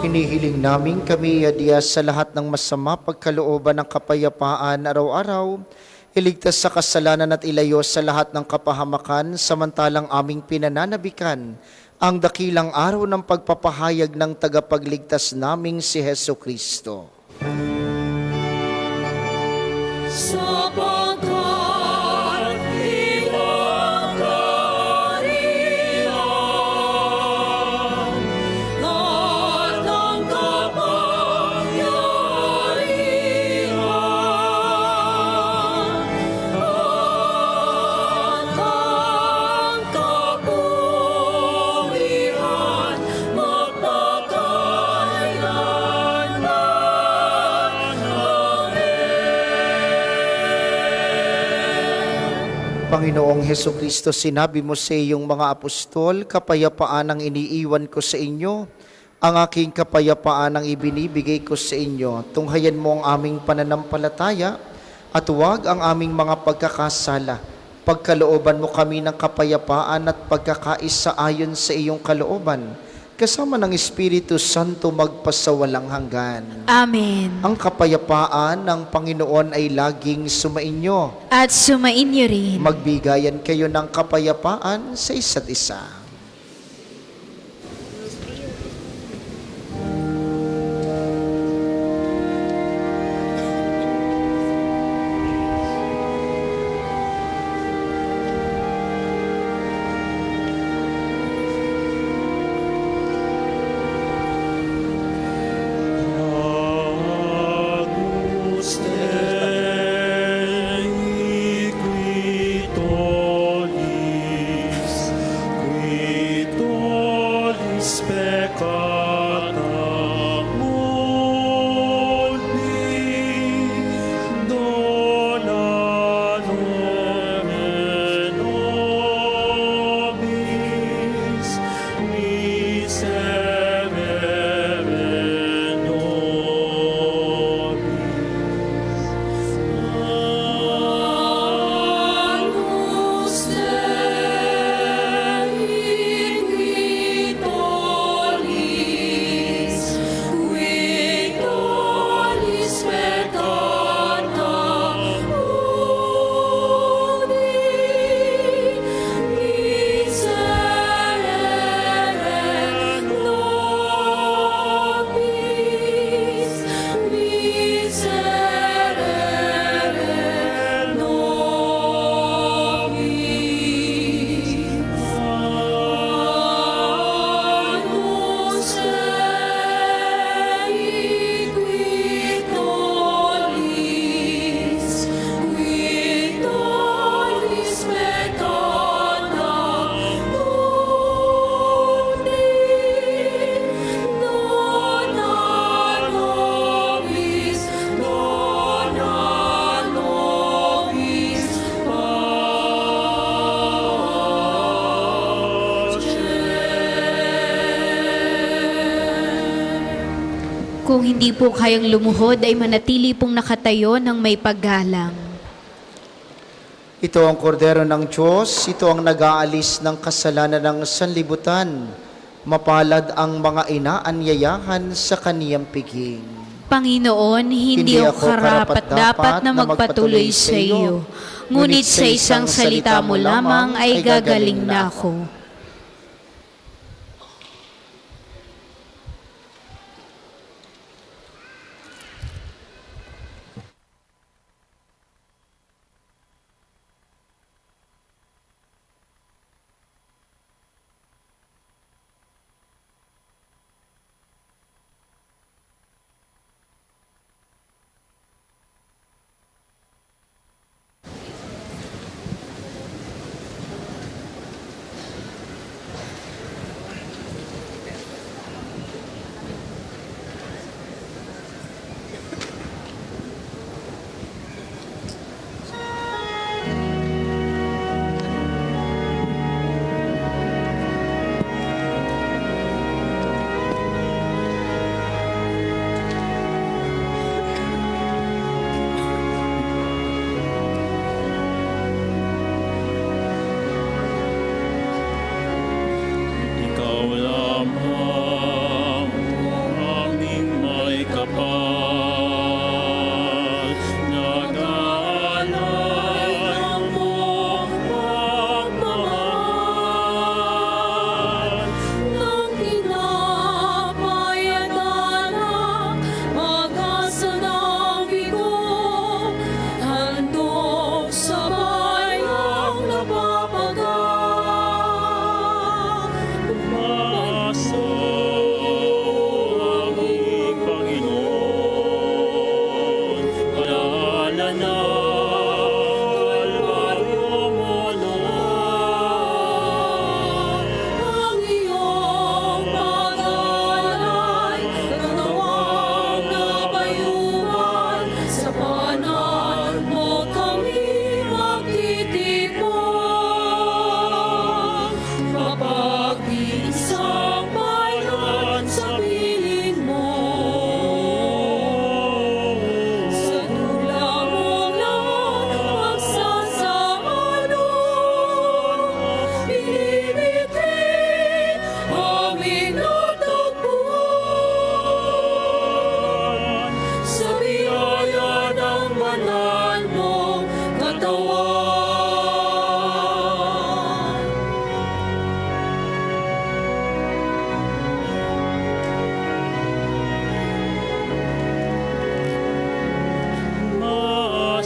C: hinihiling namin kami adiya sa lahat ng masama pagkalooban ng kapayapaan araw-araw, iligtas sa kasalanan at ilayo sa lahat ng kapahamakan, samantalang aming pinananabikan ang dakilang araw ng pagpapahayag ng tagapagligtas naming si Heso Kristo.
B: Sapagkat iyong kaharian at ang kapangyarihan at ang kapulihan
C: Panginoong Heso Kristo, sinabi mo sa iyong mga apostol, kapayapaan ang iniiwan ko sa inyo, ang aking kapayapaan ang ibinibigay ko sa inyo. Tunghayan mo ang aming pananampalataya at huwag ang aming mga pagkakasala. Pagkalooban mo kami ng kapayapaan at pagkakaisa ayon sa iyong kalooban, kasama ng Espiritu Santo magpasawalang hanggan.
A: Amen.
C: Ang kapayapaan ng Panginoon ay laging sumainyo.
A: At sumainyo rin.
C: Magbigayan kayo ng kapayapaan sa isa't isa.
A: Kung hindi po kayang lumuhod, ay manatili pong nakatayo ng may paggalang.
C: Ito ang kordero ng Diyos, ito ang nag-aalis ng kasalanan ng sanlibutan. Mapalad ang mga inaanyayahan sa kaniyang piging.
A: Panginoon, hindi ako karapat-dapat na magpatuloy sa iyo, ngunit sa isang salita mo lamang ay gagaling na ako.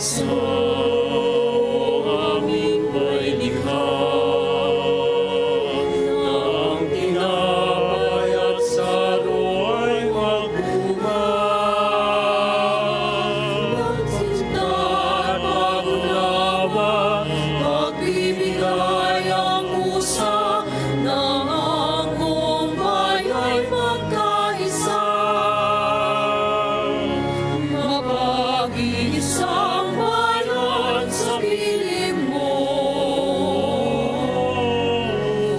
B: sa aming may likha, na ang tinapay at salo ay magbunga. Magsinta at magulawa, magbibigay ang musa, na ang bumbay ay magkaisa. Mapag-iisang bayan sa piling mo,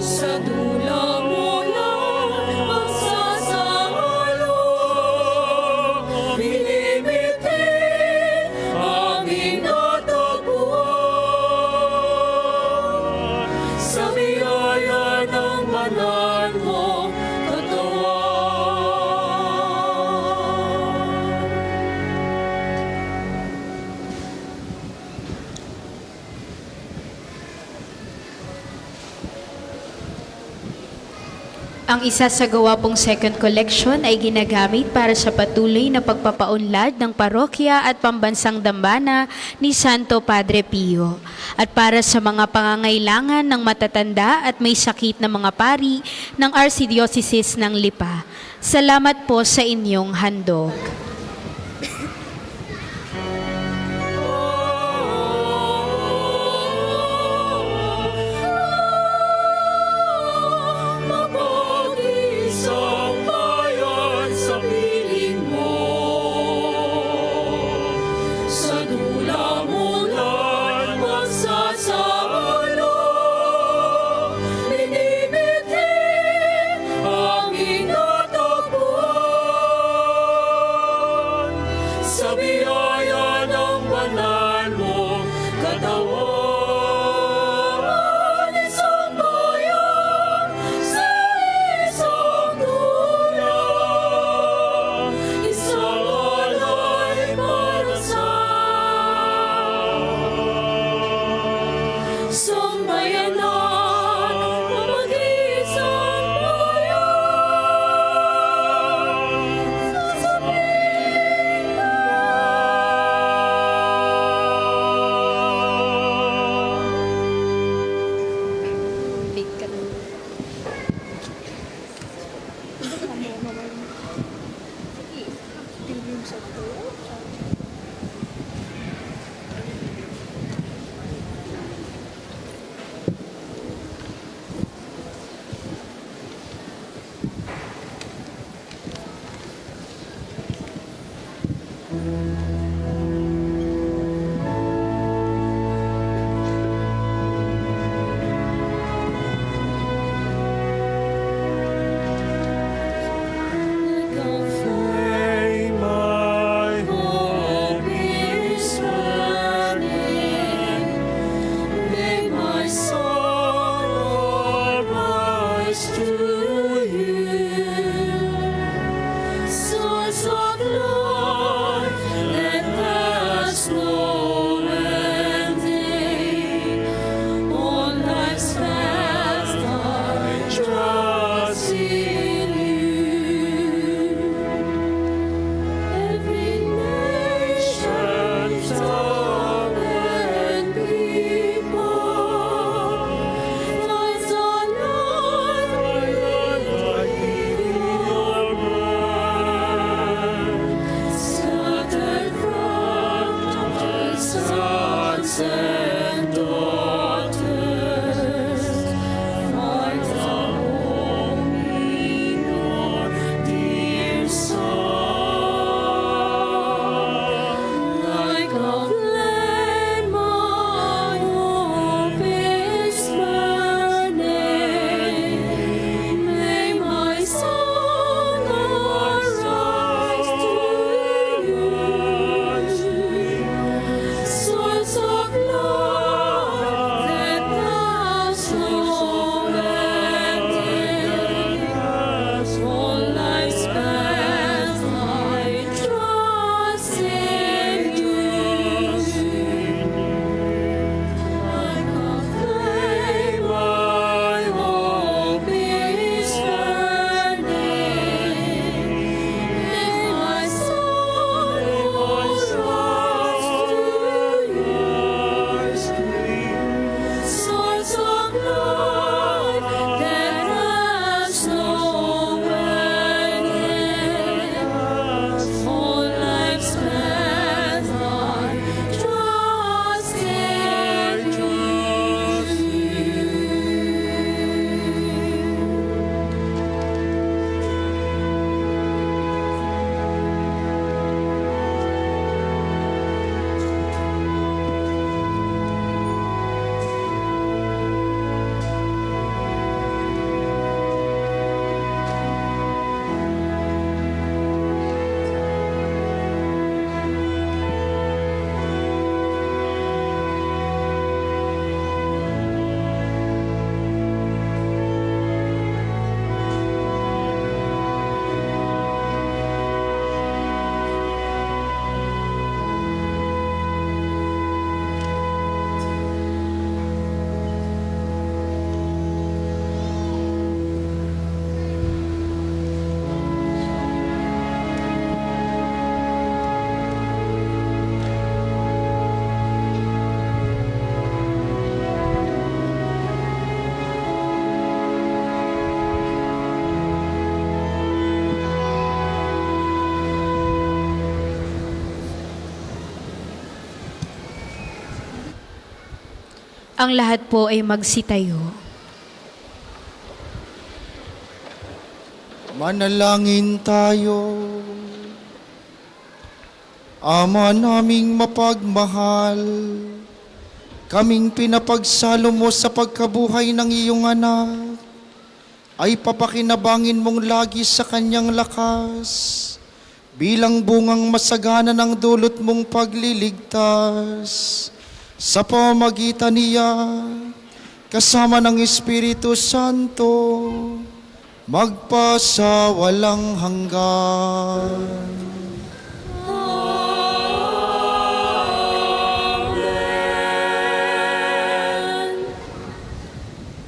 B: sa dulang mo lang magsasalo. Minimiti aming natagpuan, sa biyaya ng banal mong katawan.
A: Ang isa sa gawa pong second collection ay ginagamit para sa patuloy na pagpapaunlad ng parokya at pambansang dambana ni Santo Padre Pio at para sa mga pangangailangan ng matatanda at may sakit na mga pari ng Archdiocese ng Lipa. Salamat po sa inyong handog.
B: Mapag-isang bayan sa piling mo, sa dula mo lang magsasalo. Minimiti aming natagpuan, sa biyaya ng banal mong katawan. Isang bayan sa isang dula, isang alay para sa sambayanan. Mag-isang bayan sa piling mo.
A: Ang lahat po ay magsitayo.
C: Manalangin tayo. Ama naming mapagmahal, kaming pinapagsalo mo sa pagkabuhay ng iyong anak, ay papakinabangin mong lagi sa kanyang lakas, bilang bungang masagana ng dulot mong pagliligtas, sa pamamagitan niya, kasama ng Espiritu Santo, magpasa walang hanggan.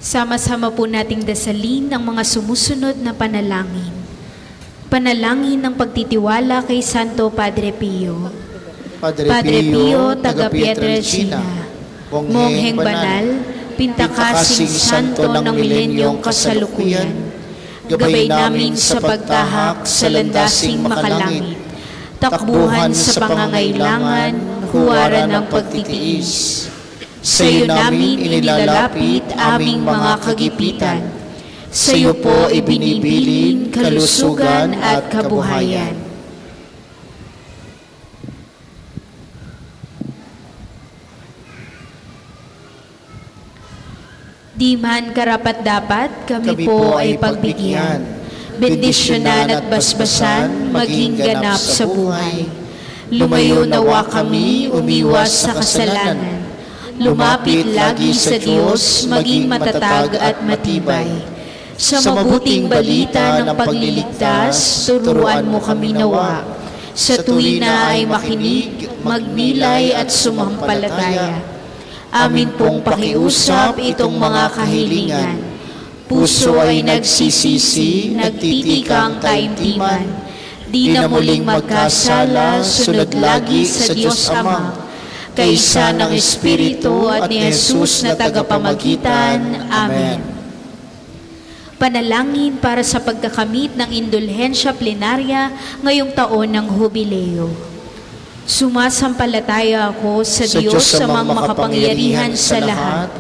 A: Sama-sama po nating dasalin ang mga sumusunod na panalangin. Panalangin ng pagtitiwala kay Santo Padre Pio.
C: Padre
A: Pio, taga Pietrelcina, Mongheng Banal, Pintakasing Santo ng milenyong kasalukuyan, gabay namin sa pagtahak sa landasing makalangit, takbuhan sa pangangailangan, huwaran ng pagtitiis. Sa iyo namin inilalapit aming mga kagipitan. Sa iyo po ibinibilin kalusugan at kabuhayan. Di man karapat-dapat, kami po ay pagbigyan. Bendisyonan at basbasan, maging ganap sa buhay. Lumayo nawa kami, umiwas sa kasalanan. Lumapit lagi sa Diyos, maging matatag at matibay. Sa mabuting balita ng pagliligtas, turuan mo kami nawa. Sa tuwina ay makinig, magmilay at sumampalataya. Amin pong pakiusap itong mga kahilingan. Puso ay nagsisisi, nagtitika ang taimtiman. Di na muling magkasala, sunod lagi sa Diyos Ama. Kaisa ng Espiritu at ni Jesus na tagapamagitan. Amen. Panalangin para sa pagkakamit ng indulhensya plenarya ngayong taon ng Hubileo. Sumasampalataya ako sa Diyos sa mga makapangyarihan sa lahat,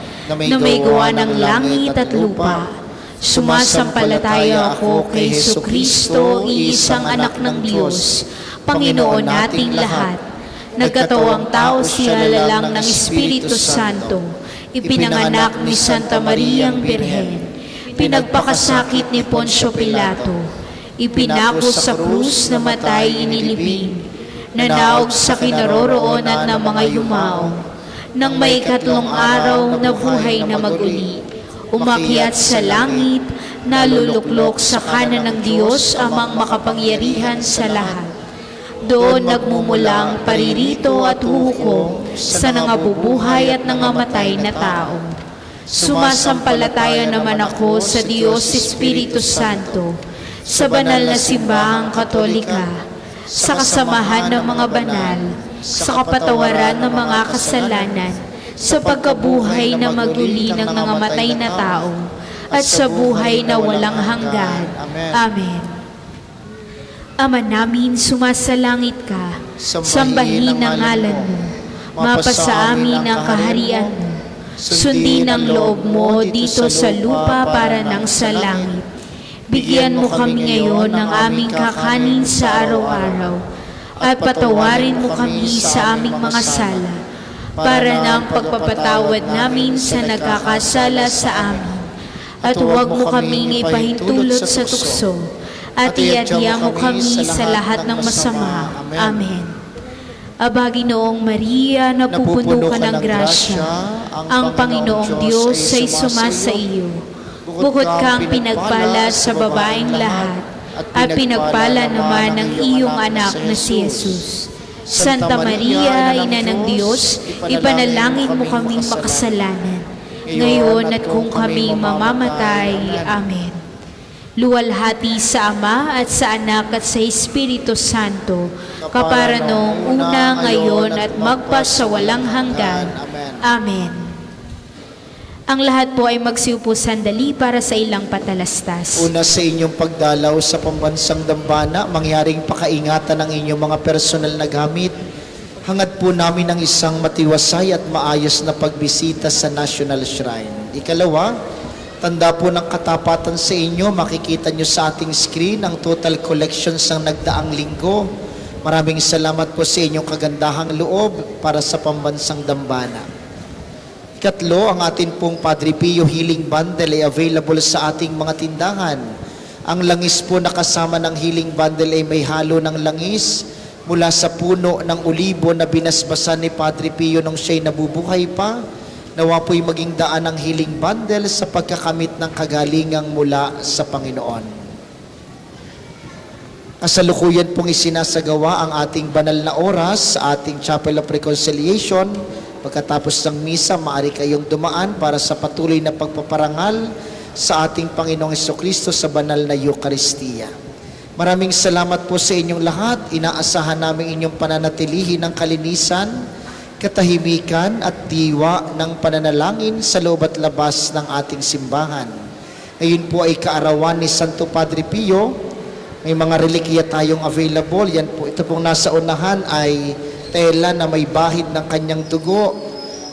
A: na may gawa ng langit at lupa. Sumasampalataya ako kay Jesucristo, iisang anak ng Diyos, Panginoon nating lahat. Nagkatawang tao siya lalang ng Espiritu Santo, ipinanganak ni Santa Mariang Birhen, pinagpakasakit ni Poncio Pilato, ipinako sa krus na matay inilibing, nanaog sa kinaroroonan ng mga yumao, nang may ikatlong araw na buhay na maguli, umakyat sa langit, naluluklok sa kanan ng Diyos amang makapangyarihan sa lahat. Doon nagmumulang paririto at huhukom sa nangabubuhay at nangamatay na tao. Sumasampalataya naman ako sa Diyos Espiritu Santo, sa banal na simbahang katolika, sa kasamahan ng mga banal, sa kapatawaran ng mga kasalanan, sa pagkabuhay na maguli ng nangamatay na tao, at sa buhay na walang hanggan. Amen. Ama namin, sumasalangit ka, sambahin ang ngalan mo, mapasa amin ang kaharian mo, sundin ang loob mo dito sa lupa para nang sa langit. Bigyan mo kami ngayon ng aming kakanin sa araw-araw, at patawarin mo kami sa aming mga sala, para ng pagpapatawad namin sa nagkakasala sa amin. At huwag mo kaming ipahintulot sa tukso, at iadya mo kami sa lahat ng masama. Amen. Aba, Ginoong Maria, napupuno ka ng grasya, ang Panginoong Diyos ay sumasa iyo. Bukod kang pinagpala sa babaeng lahat, at pinagpala naman ng iyong anak na si Jesus. Santa Maria, Ina ng Diyos, ipanalangin mo kaming makasalanan, ngayon at kung kami mamamatay. Amen. Luwalhati sa Ama at sa Anak at sa Espiritu Santo, kapara noong una, ngayon at magpa sa walang hanggan. Amen. Ang lahat po ay magsiupo sandali para sa ilang patalastas.
C: Una sa inyong pagdalaw sa pambansang dambana, mangyaring pakaingatan ng inyong mga personal na gamit. hangad po namin ang isang matiwasay at maayos na pagbisita sa National Shrine. Ikalawa, tanda po ng katapatan sa inyo, makikita nyo sa ating screen ang total collections ng nagdaang linggo. Maraming salamat po sa inyong kagandahang loob para sa pambansang dambana. Ikatlo, ang atin pong Padre Pio Healing Bundle ay available sa ating mga tindahan. Ang langis po na kasama ng Healing Bundle ay may halo ng langis mula sa puno ng olibo na binasbasan ni Padre Pio nung siya'y nabubuhay pa. Nawa po'y maging daan ng Healing Bundle sa pagkakamit ng kagalingang mula sa Panginoon. Kasalukuyan pong isinasagawa ang ating banal na oras sa ating Chapel of Reconciliation. Pagkatapos ng misa, maaari kayong dumaan para sa patuloy na pagpaparangal sa ating Panginoong Hesukristo sa banal na Eucharistia. Maraming salamat po sa inyong lahat. Inaasahan namin inyong pananatilihin ng kalinisan, katahimikan at diwa ng pananalangin sa loob at labas ng ating simbahan. Ngayon po ay kaarawan ni Santo Padre Pio. May mga relikya tayong available. Yan po, ito pong nasa unahan ay tela na may bahid ng kanyang dugo.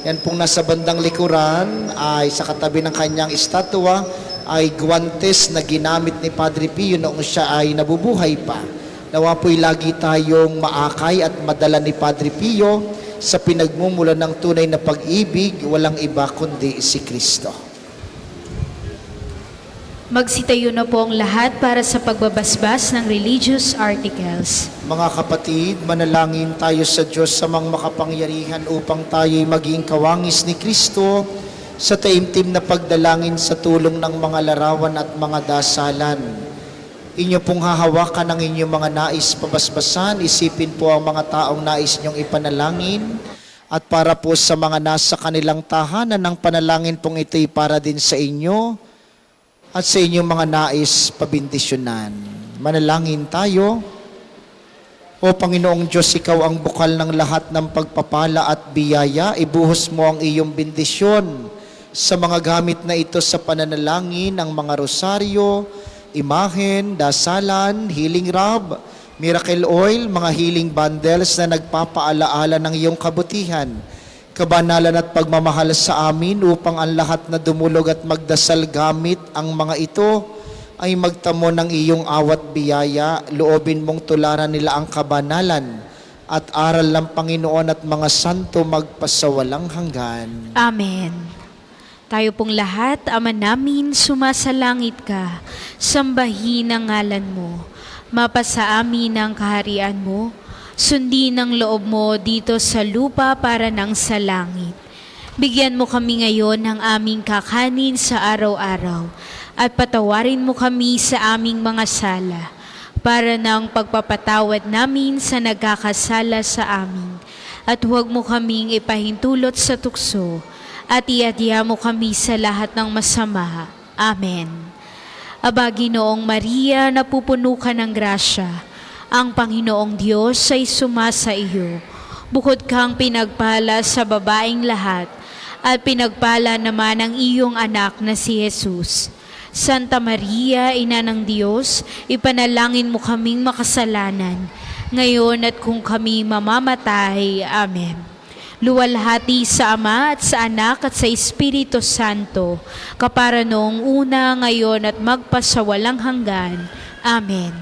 C: Yan pong nasa bandang likuran ay sa katabi ng kanyang estatwa ay guwantes na ginamit ni Padre Pio noong siya ay nabubuhay pa. Nawa po'y lagi tayong maakay at madala ni Padre Pio sa pinagmumulan ng tunay na pag-ibig, walang iba kundi si Kristo.
A: Magsitayo na po ang lahat para sa pagbabasbas ng religious articles.
C: Mga kapatid, manalangin tayo sa Diyos sa mga makapangyarihan upang tayo'y maging kawangis ni Kristo sa taimtim na pagdalangin sa tulong ng mga larawan at mga dasalan. Inyo pong hahawakan ang inyong mga nais pabasbasan, isipin po ang mga taong nais niyong ipanalangin, at para po sa mga nasa kanilang tahanan ng panalangin pong ito'y para din sa inyo, at sa inyong mga nais pabindisyonan. Manalangin tayo. O Panginoong Diyos, Ikaw ang bukal ng lahat ng pagpapala at biyaya. Ibuhos mo ang iyong bendisyon sa mga gamit na ito sa pananalangin ng mga rosaryo, imahen, dasalan, healing rub, miracle oil, mga healing bundles na nagpapaalaala ng iyong kabutihan, kabanalan at pagmamahal sa amin upang ang lahat na dumulog at magdasal gamit ang mga ito ay magtamo ng iyong awat biyaya. Loobin mong tularan nila ang kabanalan at aral ng Panginoon at mga santo magpasawalang hanggan.
A: Amen. Tayo pong lahat, Ama namin, sumasalangit ka, sambahin ang ngalan mo, mapasa amin ang kaharian mo, sundin ang loob mo dito sa lupa para nang sa langit. Bigyan mo kami ngayon ng aming kakanin sa araw-araw at patawarin mo kami sa aming mga sala para nang pagpapatawad namin sa nagkakasala sa amin. At huwag mo kaming ipahintulot sa tukso at iadya mo kami sa lahat ng masama. Amen. Aba, Ginoong Maria, napupuno ka ng grasya. Ang Panginoong Diyos ay sumasa iyo. Bukod kang pinagpala sa babaeng lahat, at pinagpala naman ang iyong anak na si Jesus. Santa Maria, Ina ng Diyos, ipanalangin mo kaming makasalanan, ngayon at kung kami mamamatay. Amen. Luwalhati sa Ama at sa Anak at sa Espiritu Santo, kapara noong una, ngayon at magpasawalang hanggan. Amen.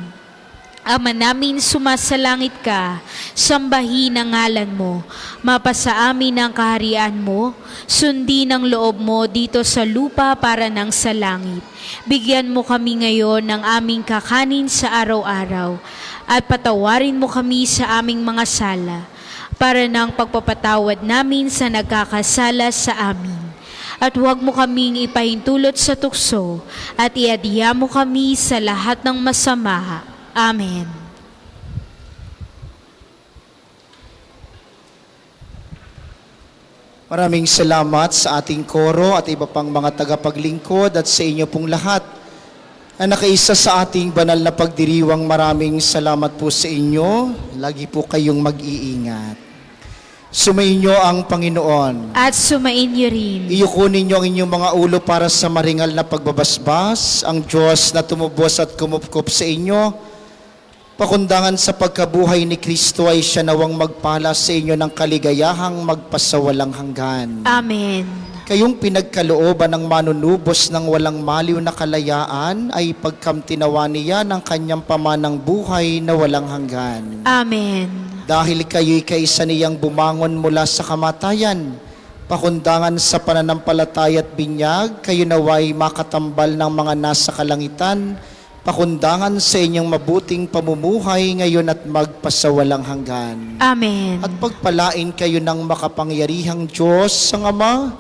A: Ama namin, sumasalangit ka, sambahin ang ngalan mo, mapasa amin ang kaharian mo, sundin ang loob mo dito sa lupa para nang sa langit. Bigyan mo kami ngayon ng aming kakanin sa araw-araw, at patawarin mo kami sa aming mga sala, para nang pagpapatawad namin sa nagkakasala sa amin. At huwag mo kaming ipahintulot sa tukso, at iadya mo kami sa lahat ng masama. Amen.
C: Maraming salamat sa ating koro at iba pang mga tagapaglingkod at sa inyo pong lahat na nakaisa sa ating banal na pagdiriwang. Maraming salamat po sa inyo. Lagi po kayong mag-iingat. Sumainyo ang Panginoon.
A: At sumainyo rin.
C: Iyukunin niyo ang inyong mga ulo para sa maringal na pagbabasbas. Ang Diyos na tumubos at kumupkup sa inyo, Pakundangan sa pagkabuhay ni Kristo ay siya nawang magpala sa inyo ng kaligayahang magpasawalang hanggan.
A: Amen.
C: Kayong pinagkalooban ng manunubos ng walang maliw na kalayaan ay pagkamtinawa niya ng kanyang pamanang buhay na walang hanggan.
A: Amen.
C: Dahil kayo'y kaisa niyang bumangon mula sa kamatayan, pakundangan sa pananampalataya at binyag, kayo naway makatambal ng mga nasa kalangitan, pakundangan sa inyong mabuting pamumuhay ngayon at magpasawalang hanggan.
A: Amen.
C: At pagpalain kayo ng makapangyarihang Diyos, ang Ama,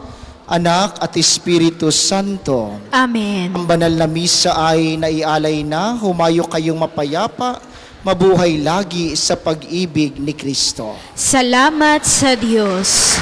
C: Anak at Espiritu Santo.
A: Amen.
C: Ang banal na misa ay naialay na, humayo kayong mapayapa, mabuhay lagi sa pag-ibig ni Kristo.
A: Salamat sa Diyos.